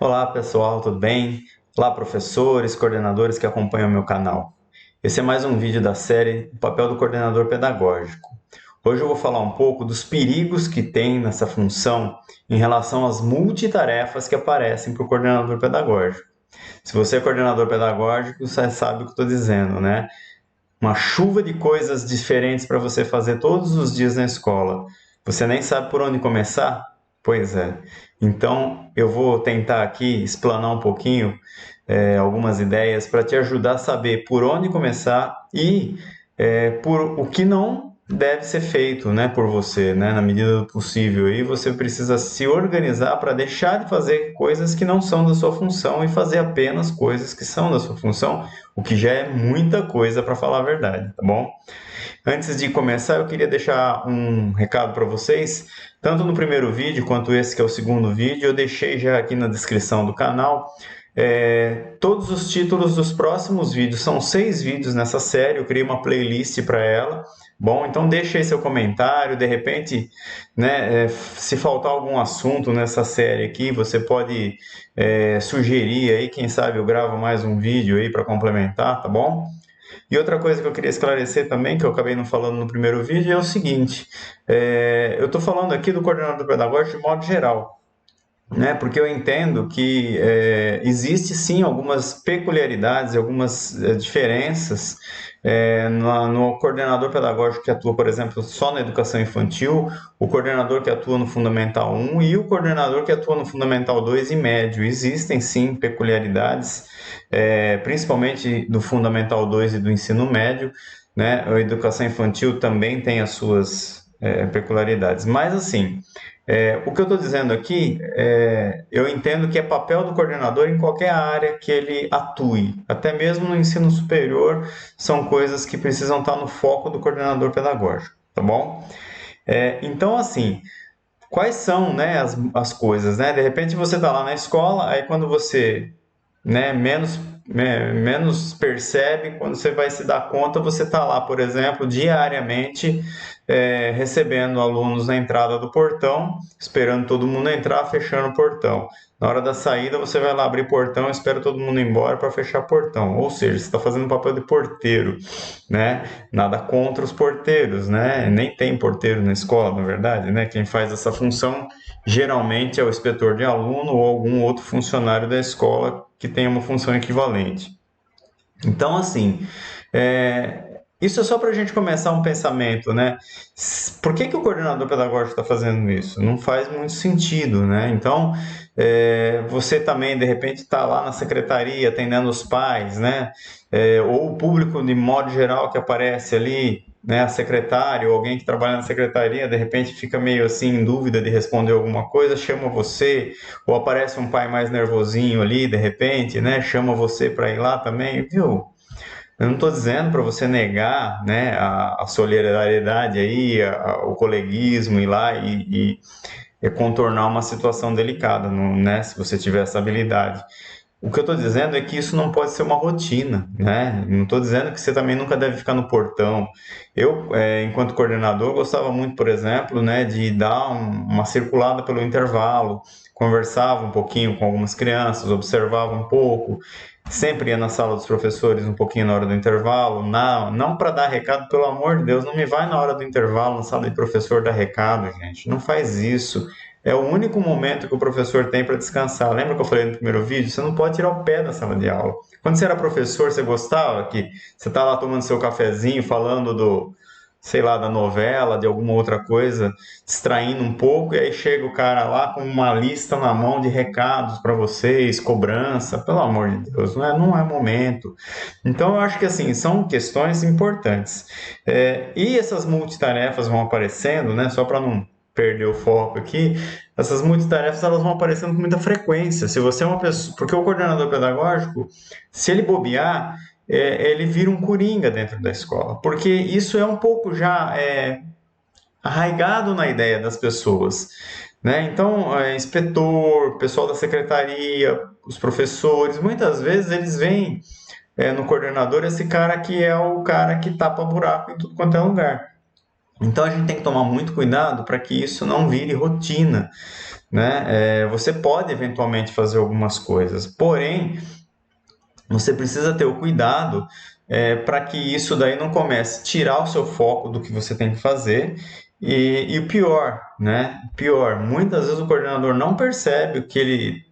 Olá pessoal, tudo bem? Olá professores, coordenadores que acompanham o meu canal. Esse é mais um vídeo da série O Papel do Coordenador Pedagógico. Hoje eu vou falar um pouco dos perigos que tem nessa função em relação às multitarefas que aparecem para o coordenador pedagógico. Se você é coordenador pedagógico, você sabe o que estou dizendo, né? Uma chuva de coisas diferentes para você fazer todos os dias na escola. Você nem sabe por onde começar? Pois é. Então, eu vou tentar aqui explanar um pouquinho algumas ideias para te ajudar a saber por onde começar e por o que não deve ser feito, né, por você, né, na medida do possível. E você precisa se organizar para deixar de fazer coisas que não são da sua função e fazer apenas coisas que são da sua função, o que já é muita coisa para falar a verdade, tá bom? Antes de começar, eu queria deixar um recado para vocês. Tanto no primeiro vídeo quanto esse que é o segundo vídeo, eu deixei já aqui na descrição do canal todos os títulos dos próximos vídeos. São 6 vídeos nessa série, eu criei uma playlist para ela. Bom, então deixa aí seu comentário, de repente, né, se faltar algum assunto nessa série aqui, você pode sugerir aí, quem sabe eu gravo mais um vídeo aí para complementar, tá bom? E outra coisa que eu queria esclarecer também, que eu acabei não falando no primeiro vídeo, é o seguinte: eu estou falando aqui do coordenador pedagógico de modo geral, né? Porque eu entendo que existe sim algumas peculiaridades, algumas diferenças no coordenador pedagógico que atua, por exemplo, só na educação infantil, o coordenador que atua no Fundamental 1 e o coordenador que atua no Fundamental 2 e médio. Existem sim peculiaridades, principalmente do Fundamental 2 e do ensino médio, né? A educação infantil também tem as suas peculiaridades, mas assim. O que eu estou dizendo aqui, eu entendo que é papel do coordenador em qualquer área que ele atue, até mesmo no ensino superior, são coisas que precisam estar no foco do coordenador pedagógico, tá bom? Então, assim, quais são, né, as coisas, né? De repente você está lá na escola, aí quando você, né, menos percebe, quando você vai se dar conta, você está lá, por exemplo, diariamente recebendo alunos na entrada do portão, esperando todo mundo entrar, fechando o portão. Na hora da saída, você vai lá abrir o portão, espera todo mundo ir embora para fechar o portão. Ou seja, você está fazendo o papel de porteiro, né? Nada contra os porteiros, né? Nem tem porteiro na escola, na verdade, né? Quem faz essa função geralmente é o inspetor de aluno ou algum outro funcionário da escola que tenha uma função equivalente. Então, assim, isso é só para a gente começar um pensamento, né? Por que o coordenador pedagógico está fazendo isso? Não faz muito sentido, né? Então, você também, de repente, está lá na secretaria atendendo os pais, né? Ou o público de modo geral que aparece ali, né? A secretária ou alguém que trabalha na secretaria, de repente fica meio assim em dúvida de responder alguma coisa, chama você, ou aparece um pai mais nervosinho ali, de repente, né? Chama você para ir lá também, viu? Eu não estou dizendo para você negar, né, a solidariedade aí, o coleguismo, ir lá e contornar uma situação delicada, não, né, se você tiver essa habilidade. O que eu estou dizendo é que isso não pode ser uma rotina, né? Não estou dizendo que você também nunca deve ficar no portão. Eu, enquanto coordenador, gostava muito, por exemplo, né, de dar uma circulada pelo intervalo, conversava um pouquinho com algumas crianças, observava um pouco, sempre ia na sala dos professores um pouquinho na hora do intervalo, não para dar recado, pelo amor de Deus, não me vai na hora do intervalo na sala de professor dar recado, gente, não faz isso. É o único momento que o professor tem para descansar. Lembra que eu falei no primeiro vídeo? Você não pode tirar o pé da sala de aula. Quando você era professor, você gostava que você está lá tomando seu cafezinho, falando sei lá, da novela, de alguma outra coisa, distraindo um pouco, e aí chega o cara lá com uma lista na mão de recados para vocês, cobrança, pelo amor de Deus, não é momento. Então, eu acho que, assim, são questões importantes. E essas multitarefas vão aparecendo, né, só para não perder o foco aqui, essas multitarefas elas vão aparecendo com muita frequência. Se você é uma pessoa, porque o coordenador pedagógico, se ele bobear, ele vira um coringa dentro da escola, porque isso é um pouco já arraigado na ideia das pessoas, né? Então, inspetor, pessoal da secretaria, os professores, muitas vezes eles veem no coordenador esse cara que é o cara que tapa buraco em tudo quanto é lugar. Então a gente tem que tomar muito cuidado para que isso não vire rotina, né? Você pode eventualmente fazer algumas coisas, porém você precisa ter o cuidado para que isso daí não comece a tirar o seu foco do que você tem que fazer. E o pior, né? Pior, muitas vezes o coordenador não percebe que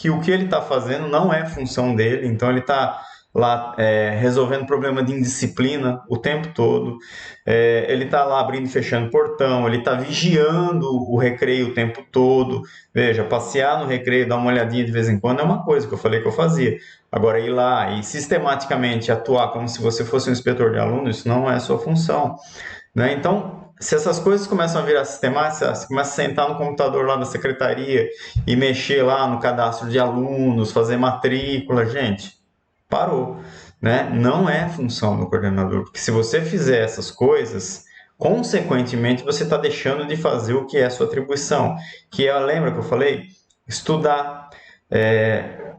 o que ele está fazendo não é função dele, então ele está lá resolvendo problema de indisciplina o tempo todo, ele está lá abrindo e fechando portão, ele está vigiando o recreio o tempo todo. Veja, passear no recreio, dar uma olhadinha de vez em quando é uma coisa que eu falei que eu fazia. Agora, ir lá e sistematicamente atuar como se você fosse um inspetor de aluno, isso não é a sua função, né? Então, se essas coisas começam a virar sistemáticas, você começa a sentar no computador lá da secretaria e mexer lá no cadastro de alunos, fazer matrícula, gente, parou, né? Não é função do coordenador, porque se você fizer essas coisas, consequentemente você está deixando de fazer o que é a sua atribuição, que é, lembra que eu falei? Estudar,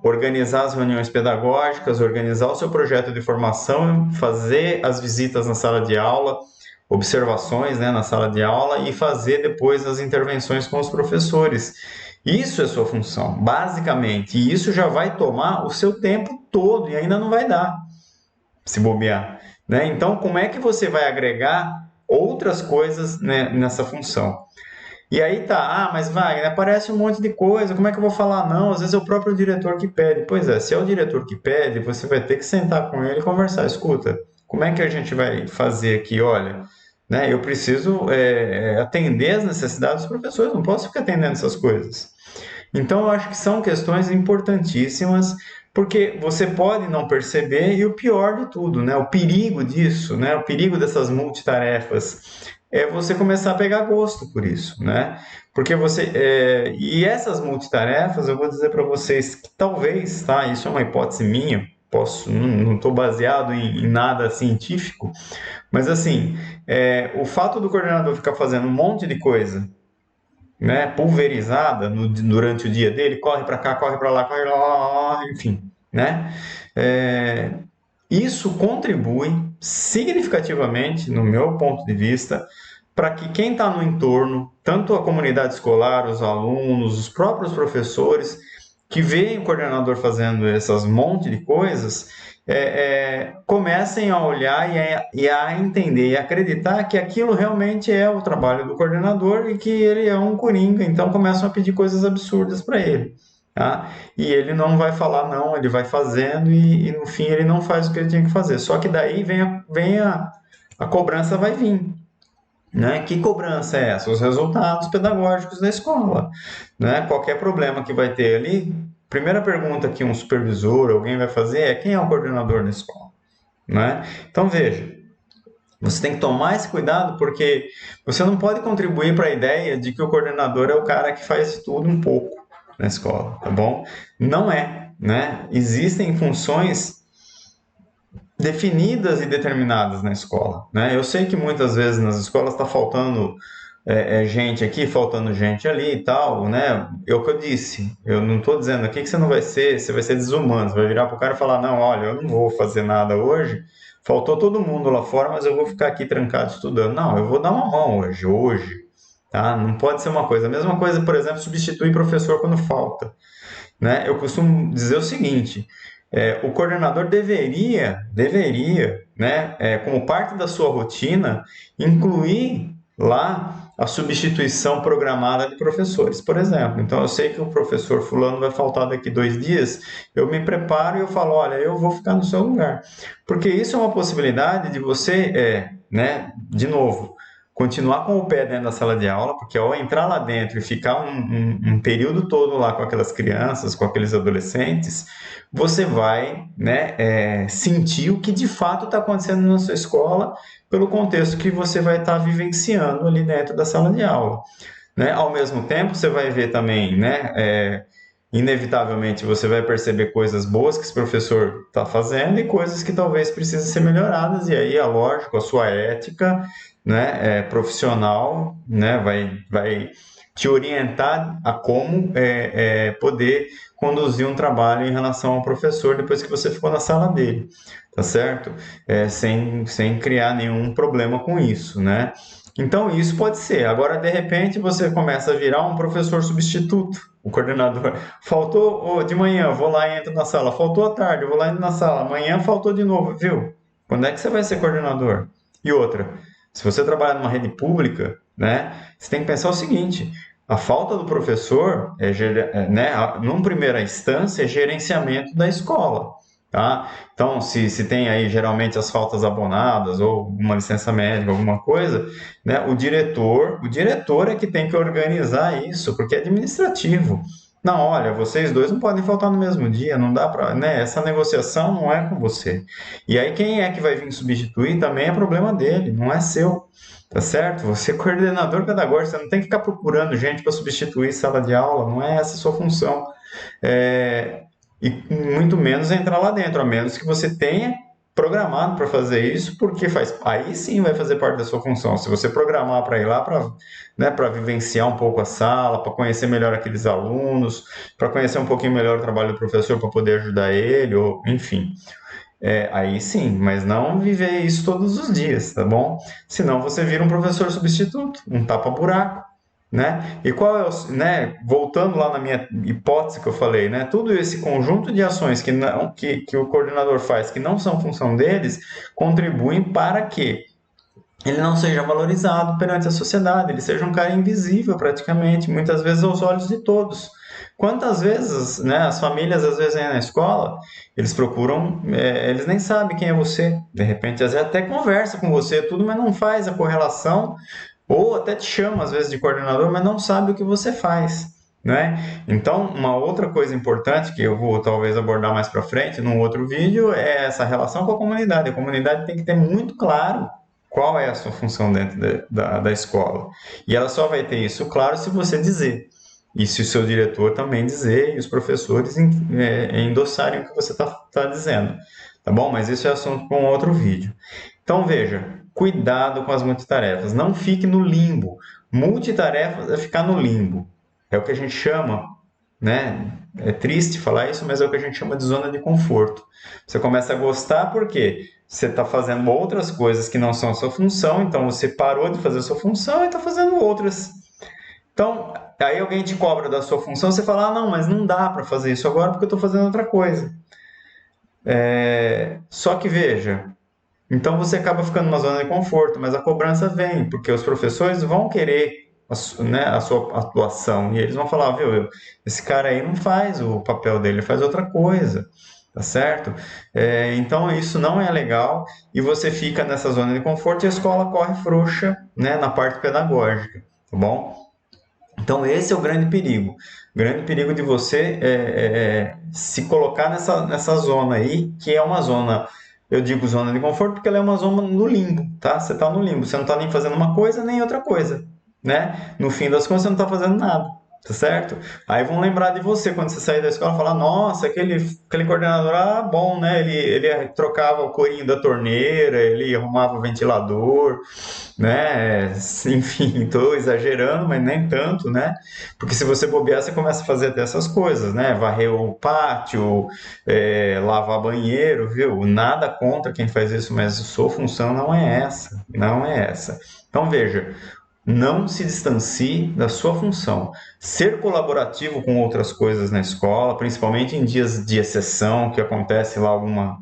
organizar as reuniões pedagógicas, organizar o seu projeto de formação, fazer as visitas na sala de aula, observações, né, na sala de aula e fazer depois as intervenções com os professores. Isso é sua função, basicamente. E isso já vai tomar o seu tempo todo e ainda não vai dar, se bobear, né? Então, como é que você vai agregar outras coisas, né, nessa função? E aí tá, mas Wagner, aparece um monte de coisa, como é que eu vou falar não? Às vezes é o próprio diretor que pede. Pois é, se é o diretor que pede, você vai ter que sentar com ele e conversar. Escuta, como é que a gente vai fazer aqui? Olha, né, eu preciso atender as necessidades dos professores, não posso ficar atendendo essas coisas. Então, eu acho que são questões importantíssimas, porque você pode não perceber, e o pior de tudo, né, o perigo disso, né, o perigo dessas multitarefas, é você começar a pegar gosto por isso, né? Porque e essas multitarefas, eu vou dizer para vocês que talvez, tá? Isso é uma hipótese minha, não estou baseado em nada científico, mas assim, o fato do coordenador ficar fazendo um monte de coisa, né, pulverizada durante o dia dele, corre para cá, corre para lá, corre lá, enfim, né? É, isso contribui significativamente, no meu ponto de vista, para que quem está no entorno, tanto a comunidade escolar, os alunos, os próprios professores, que veem o coordenador fazendo essas monte de coisas, comecem a olhar e a entender e acreditar que aquilo realmente é o trabalho do coordenador e que ele é um coringa, então começam a pedir coisas absurdas para ele. Tá? E ele não vai falar não, ele vai fazendo e no fim ele não faz o que ele tinha que fazer. Só que daí a cobrança vai vir. Né? Que cobrança é essa? Os resultados pedagógicos da escola. Né? Qualquer problema que vai ter ali, primeira pergunta que um supervisor, alguém vai fazer é quem é o coordenador da escola. Né? Então veja, você tem que tomar esse cuidado porque você não pode contribuir para a ideia de que o coordenador é o cara que faz tudo um pouco na escola, tá bom? Não é, né? Existem funções definidas e determinadas na escola, né? Eu sei que muitas vezes nas escolas está faltando gente aqui, faltando gente ali e tal, né? É o que eu disse. Eu não estou dizendo aqui que você vai ser desumano, você vai virar para o cara e falar, não, olha, eu não vou fazer nada hoje, faltou todo mundo lá fora, mas eu vou ficar aqui trancado estudando. Não, eu vou dar uma mão hoje, tá? Não pode ser uma coisa. A mesma coisa, por exemplo, substituir professor quando falta, né? Eu costumo dizer o seguinte, o coordenador deveria, né, como parte da sua rotina, incluir lá a substituição programada de professores, por exemplo. Então, eu sei que o professor fulano vai faltar daqui 2 dias, eu me preparo e eu falo, olha, eu vou ficar no seu lugar. Porque isso é uma possibilidade de você, né, de novo, continuar com o pé dentro da sala de aula, porque ao entrar lá dentro e ficar um período todo lá com aquelas crianças, com aqueles adolescentes, você vai, né, sentir o que de fato está acontecendo na sua escola, pelo contexto que você vai estar vivenciando ali dentro da sala de aula. Né? Ao mesmo tempo, você vai ver também, né, inevitavelmente você vai perceber coisas boas que esse professor está fazendo e coisas que talvez precisem ser melhoradas, e aí, é lógico, a sua ética, né, profissional, né, vai te orientar a como poder conduzir um trabalho em relação ao professor depois que você ficou na sala dele, tá certo? Sem criar nenhum problema com isso, né? Então, isso pode ser. Agora, de repente, você começa a virar um professor substituto, o coordenador. Faltou de manhã, eu vou lá e entro na sala. Faltou à tarde, eu vou lá e entro na sala. Amanhã faltou de novo, viu? Quando é que você vai ser coordenador? E outra, se você trabalha numa rede pública, né, você tem que pensar o seguinte: a falta do professor, né, numa primeira instância, é gerenciamento da escola. Tá? Então, se tem aí geralmente as faltas abonadas ou uma licença médica, alguma coisa, né? O diretor é que tem que organizar isso, porque é administrativo. Não, olha, vocês dois não podem faltar no mesmo dia, não dá para, né? Essa negociação não é com você. E aí quem é que vai vir substituir também é problema dele, não é seu. Tá certo? Você é coordenador pedagógico, você não tem que ficar procurando gente para substituir sala de aula, não é essa a sua função. É, e muito menos entrar lá dentro, a menos que você tenha programado para fazer isso, porque aí sim vai fazer parte da sua função. Se você programar para ir lá para, né, para vivenciar um pouco a sala, para conhecer melhor aqueles alunos, para conhecer um pouquinho melhor o trabalho do professor para poder ajudar ele, ou enfim. Aí sim, mas não viver isso todos os dias, tá bom? Senão você vira um professor substituto, um tapa-buraco, né? E qual é o, né? Voltando lá na minha hipótese que eu falei, né? Tudo esse conjunto de ações que o coordenador faz, que não são função deles, contribuem para que ele não seja valorizado perante a sociedade, ele seja um cara invisível praticamente, muitas vezes aos olhos de todos. Quantas vezes, né, as famílias às vezes vêm na escola, eles procuram, eles nem sabem quem é você, de repente às vezes até conversa com você, tudo, mas não faz a correlação, ou até te chama às vezes de coordenador, mas não sabe o que você faz, né? Então, uma outra coisa importante que eu vou talvez abordar mais para frente, num outro vídeo, é essa relação com a comunidade. A comunidade tem que ter muito claro qual é a sua função dentro da escola. E ela só vai ter isso claro se você dizer. E se o seu diretor também dizer e os professores endossarem o que você está dizendo. Tá bom? Mas isso é assunto para um outro vídeo. Então veja, cuidado com as multitarefas. Não fique no limbo. Multitarefas é ficar no limbo. É o que a gente chama, né? É triste falar isso, mas é o que a gente chama de zona de conforto. Você começa a gostar porque você está fazendo outras coisas que não são a sua função, então você parou de fazer a sua função e está fazendo outras. Então, aí alguém te cobra da sua função, você fala, ah, não, mas não dá para fazer isso agora porque eu estou fazendo outra coisa. Só que veja, então você acaba ficando numa zona de conforto, mas a cobrança vem, porque os professores vão querer né, a sua atuação, e eles vão falar, viu, esse cara aí não faz o papel dele, ele faz outra coisa, tá certo? Então isso não é legal, e você fica nessa zona de conforto e a escola corre frouxa, né, na parte pedagógica, tá bom? Então esse é o grande perigo. O grande perigo de você se colocar nessa zona aí, que é uma zona, eu digo zona de conforto, porque ela é uma zona no limbo, tá? Você está no limbo, você não está nem fazendo uma coisa, nem outra coisa, né? No fim das contas, você não está fazendo nada, tá certo? Aí vão lembrar de você quando você sair da escola e falar, nossa, aquele coordenador, bom, né? Ele trocava o corinho da torneira, ele arrumava o ventilador, né? Enfim, estou exagerando, mas nem tanto, né? Porque se você bobear, você começa a fazer até essas coisas, né? Varrer o pátio, lavar banheiro, viu? Nada contra quem faz isso, mas a sua função não é essa, não é essa. Então veja, não se distancie da sua função. Ser colaborativo com outras coisas na escola, principalmente em dias de exceção, que acontece lá alguma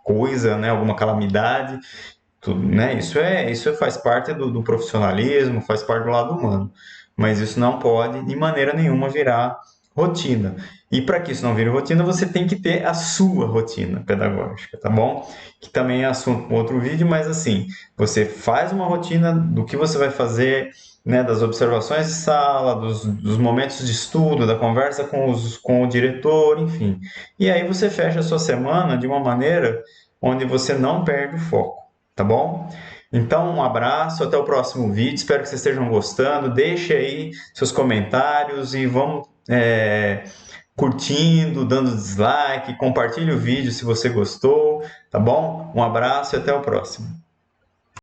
coisa, né? Alguma calamidade, tudo, né? Isso faz parte do profissionalismo, faz parte do lado humano. Mas isso não pode, de maneira nenhuma, virar rotina. E para que isso não vire rotina, você tem que ter a sua rotina pedagógica, tá bom? Que também é assunto para outro vídeo, mas assim, você faz uma rotina do que você vai fazer, né, das observações de sala, dos momentos de estudo, da conversa com o diretor, enfim. E aí você fecha a sua semana de uma maneira onde você não perde o foco. Tá bom? Então, um abraço, até o próximo vídeo. Espero que vocês estejam gostando. Deixe aí seus comentários e vamos curtindo, dando dislike, compartilhe o vídeo se você gostou, tá bom? Um abraço e até o próximo.